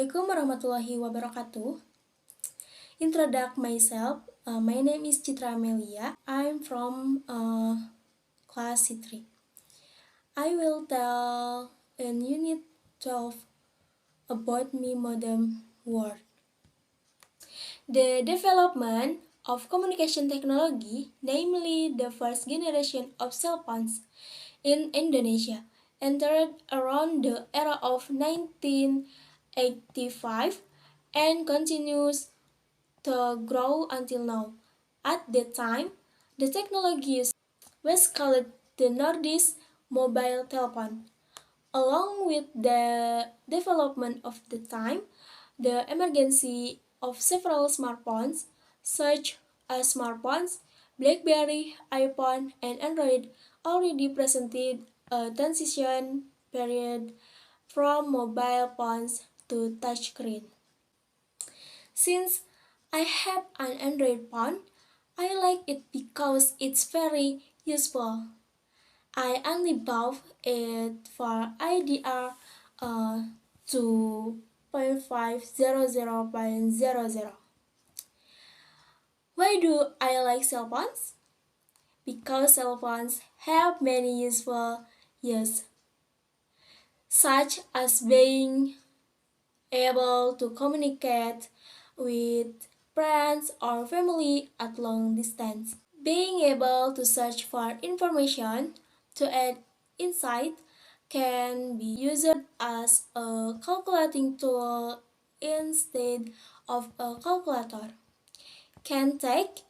Assalamualaikum warahmatullahi wabarakatuh. Introduce myself. My name is Citra Amelia. I'm from Class Citra. I will tell in Unit 12 about Modem word. The development of communication technology, namely the first generation of cell phones in Indonesia, entered around the era of 1985 and continues to grow until now. At that time, the technology was called the Nordisk mobile telephone. Along with the development of the time, the emergence of several smartphones, such as smartphones, BlackBerry, iPhone, and Android, already presented a transition period from mobile phones to touchscreen. Since I have an Android phone, I like it because it's very useful. I only bought it for IDR 2.500.00. Why do I like cell phones? Because cell phones have many useful uses, such as being able to communicate with friends or family at long distance, being able to search for information, to add insight, can be used as a calculating tool instead of a calculator, can take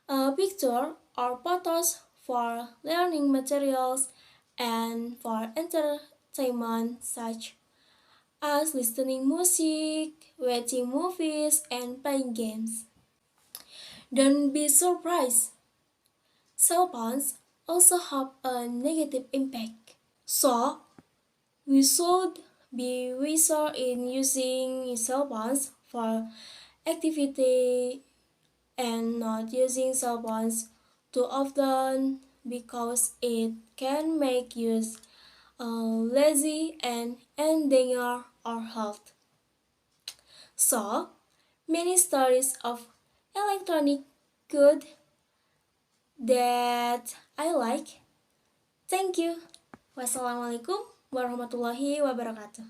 a picture or photos for learning materials and for entertainment such as listening music, watching movies, and playing games. Don't be surprised. Cell phones also have a negative impact. So, we should be wiser in using cell phones for activity and not using cell phones too often because it can make us lazy and endanger our health. So, many stories of electronic good that I like. Thank you. Wassalamualaikum warahmatullahi wabarakatuh.